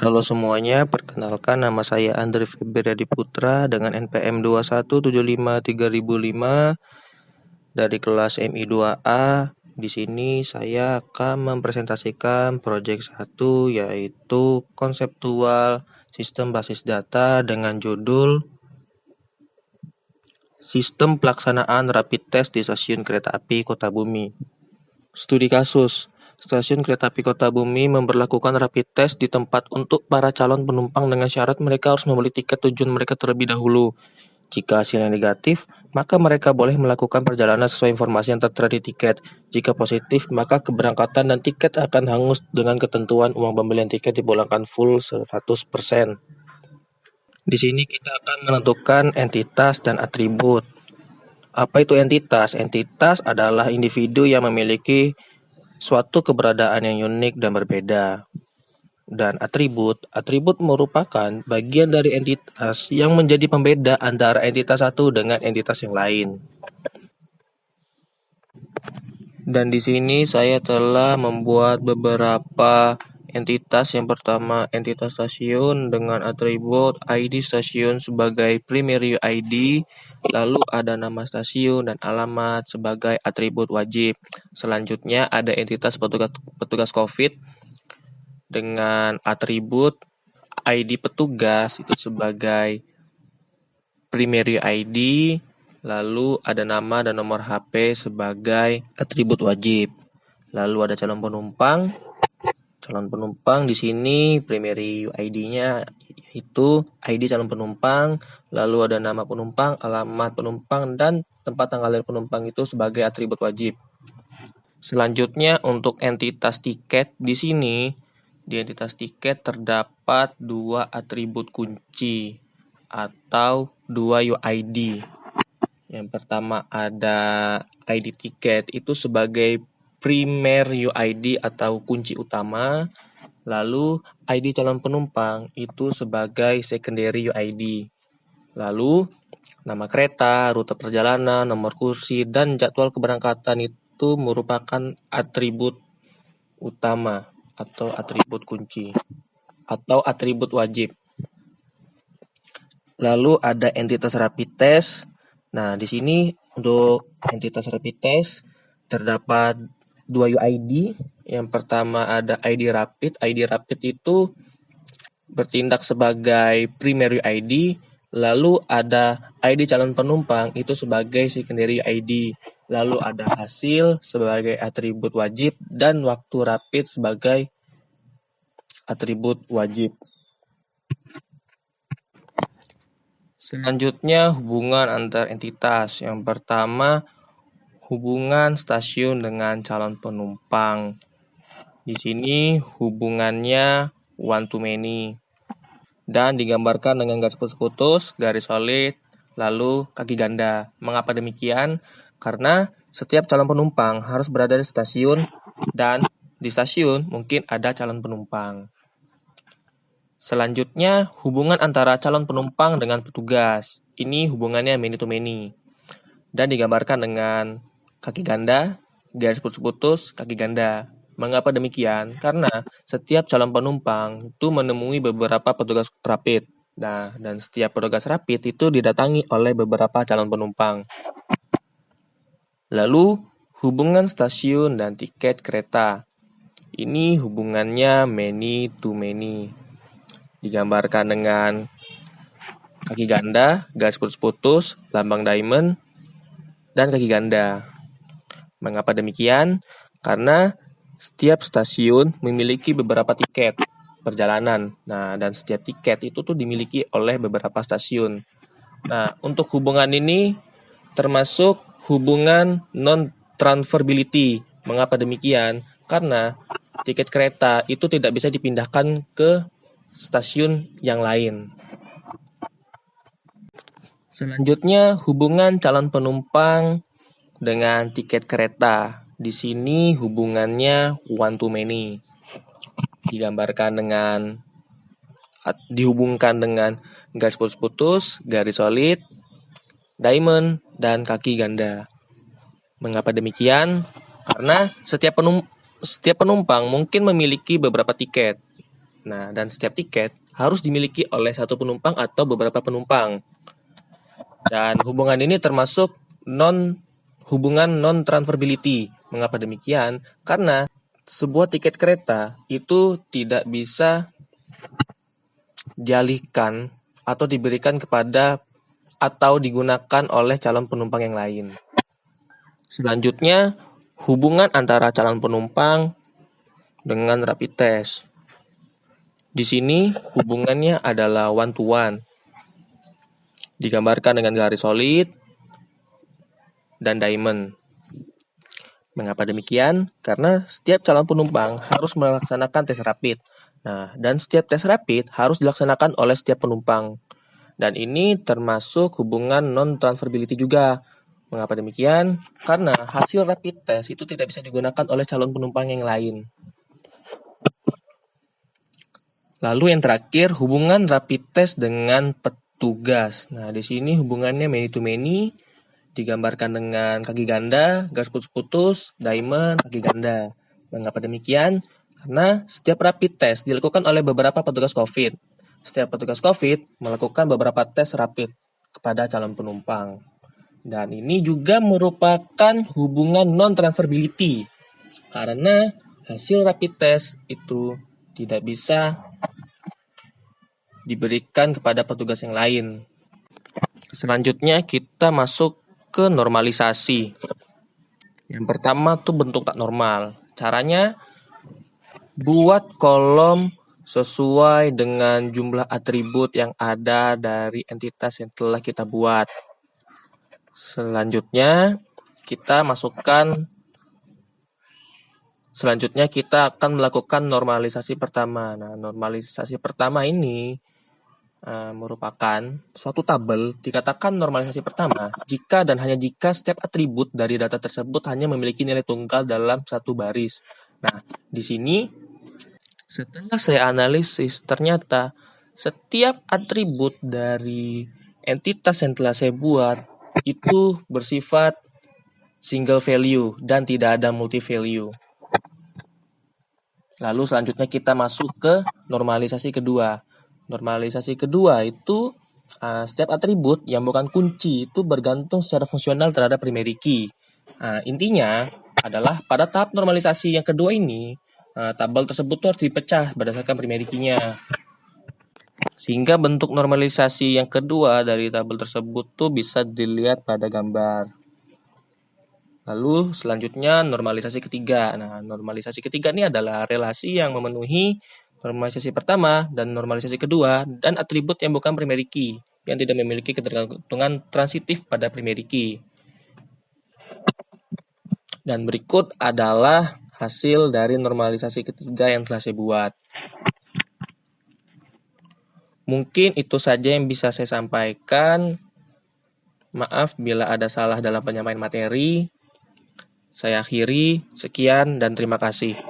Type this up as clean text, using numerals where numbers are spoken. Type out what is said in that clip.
Halo semuanya, perkenalkan nama saya Andre Febriadi Putra dengan NPM 2175305 dari kelas MI 2A. Di sini saya akan mempresentasikan proyek 1 yaitu konseptual sistem basis data dengan judul Sistem Pelaksanaan Rapid Test di Stasiun Kereta Api Kota Bumi. Studi kasus. Stasiun Kereta Api Kota Bumi memberlakukan rapid test di tempat untuk para calon penumpang dengan syarat mereka harus membeli tiket tujuan mereka terlebih dahulu. Jika hasilnya negatif, maka mereka boleh melakukan perjalanan sesuai informasi yang tertera di tiket. Jika positif, maka keberangkatan dan tiket akan hangus dengan ketentuan uang pembelian tiket dipulangkan full 100%. Di sini kita akan menentukan entitas dan atribut. Apa itu entitas? Entitas adalah individu yang memiliki suatu keberadaan yang unik dan berbeda. Dan atribut merupakan bagian dari entitas yang menjadi pembeda antara entitas satu dengan entitas yang lain. Dan di sini saya telah membuat beberapa entitas. Yang pertama, entitas stasiun dengan atribut ID stasiun sebagai primary ID, lalu ada nama stasiun dan alamat sebagai atribut wajib. Selanjutnya ada entitas petugas COVID dengan atribut ID petugas itu sebagai primary ID, lalu ada nama dan nomor HP sebagai atribut wajib. Lalu ada calon penumpang. Calon penumpang di sini primary ID-nya itu ID calon penumpang, lalu ada nama penumpang, alamat penumpang, dan tempat tanggal lahir penumpang itu sebagai atribut wajib. Selanjutnya untuk entitas tiket di sini, di entitas tiket terdapat dua atribut kunci atau dua UID. Yang pertama ada ID tiket itu sebagai primary UID atau kunci utama, lalu ID calon penumpang itu sebagai secondary UID. Lalu nama kereta, rute perjalanan, nomor kursi, dan jadwal keberangkatan itu merupakan atribut utama atau atribut kunci atau atribut wajib. Lalu ada entitas rapid test. Nah, di sini untuk entitas rapid test terdapat dua UID. Yang pertama ada ID rapid. ID rapid itu bertindak sebagai primary ID. Lalu ada ID calon penumpang itu sebagai secondary ID. Lalu ada hasil sebagai atribut wajib dan waktu rapid sebagai atribut wajib. Selanjutnya hubungan antar entitas. Yang pertama hubungan stasiun dengan calon penumpang. Di sini hubungannya one to many dan digambarkan dengan garis putus, garis solid, lalu kaki ganda. Mengapa demikian? Karena setiap calon penumpang harus berada di stasiun dan di stasiun mungkin ada calon penumpang. Selanjutnya hubungan antara calon penumpang dengan petugas. Ini hubungannya many to many dan digambarkan dengan kaki ganda, garis putus-putus, kaki ganda. Mengapa demikian? Karena setiap calon penumpang itu menemui beberapa petugas rapid. Nah, dan setiap petugas rapid itu didatangi oleh beberapa calon penumpang. Lalu, hubungan stasiun dan tiket kereta. Ini hubungannya many to many. Digambarkan dengan kaki ganda, garis putus-putus, lambang diamond, dan kaki ganda. Mengapa demikian? Karena setiap stasiun memiliki beberapa tiket perjalanan. Nah, dan setiap tiket itu tuh dimiliki oleh beberapa stasiun. Nah, untuk hubungan ini termasuk hubungan non-transferability. Mengapa demikian? Karena tiket kereta itu tidak bisa dipindahkan ke stasiun yang lain. Selanjutnya, hubungan calon penumpang dengan tiket kereta. Di sini hubungannya one to many. Dihubungkan dengan garis putus-putus, garis solid, diamond, dan kaki ganda. Mengapa demikian? Karena setiap penumpang mungkin memiliki beberapa tiket. Nah, dan setiap tiket harus dimiliki oleh satu penumpang atau beberapa penumpang. Dan hubungan ini termasuk hubungan non-transferability. Mengapa demikian? Karena sebuah tiket kereta itu tidak bisa dialihkan atau diberikan kepada atau digunakan oleh calon penumpang yang lain. Selanjutnya, hubungan antara calon penumpang dengan rapid test. Di sini hubungannya adalah one to one. Digambarkan dengan garis solid dan diamond. Mengapa demikian? Karena setiap calon penumpang harus melaksanakan tes rapid. Nah, dan setiap tes rapid harus dilaksanakan oleh setiap penumpang. Dan ini termasuk hubungan non-transferability juga. Mengapa demikian? Karena hasil rapid test itu tidak bisa digunakan oleh calon penumpang yang lain. Lalu yang terakhir, hubungan rapid test dengan petugas. Nah, di sini hubungannya many to many, digambarkan dengan kaki ganda, garis putus-putus, diamond, kaki ganda. Mengapa demikian? Karena setiap rapid test dilakukan oleh beberapa petugas COVID. Setiap petugas COVID melakukan beberapa tes rapid kepada calon penumpang. Dan ini juga merupakan hubungan non-transferability. Karena hasil rapid test itu tidak bisa diberikan kepada petugas yang lain. Selanjutnya kita masuk ke normalisasi. Yang pertama tuh bentuk tak normal. Caranya buat kolom sesuai dengan jumlah atribut yang ada dari entitas yang telah kita buat. Selanjutnya kita akan melakukan normalisasi pertama. Nah, normalisasi pertama ini merupakan suatu tabel. Dikatakan normalisasi pertama jika dan hanya jika setiap atribut dari data tersebut hanya memiliki nilai tunggal dalam satu baris. Nah, di sini setelah saya analisis, ternyata setiap atribut dari entitas yang telah saya buat itu bersifat single value dan tidak ada multi value. Lalu selanjutnya kita masuk ke normalisasi kedua. Normalisasi kedua itu setiap atribut yang bukan kunci itu bergantung secara fungsional terhadap primary key. Intinya adalah pada tahap normalisasi yang kedua ini, tabel tersebut harus dipecah berdasarkan primary key-nya. Sehingga bentuk normalisasi yang kedua dari tabel tersebut tuh bisa dilihat pada gambar. Lalu selanjutnya normalisasi ketiga. Nah, normalisasi ketiga ini adalah relasi yang memenuhi normalisasi pertama dan normalisasi kedua dan atribut yang bukan primary key yang tidak memiliki ketergantungan transitif pada primary key. Dan berikut adalah hasil dari normalisasi ketiga yang telah saya buat. Mungkin itu saja yang bisa saya sampaikan. Maaf bila ada salah dalam penyampaian materi. Saya akhiri, sekian dan terima kasih.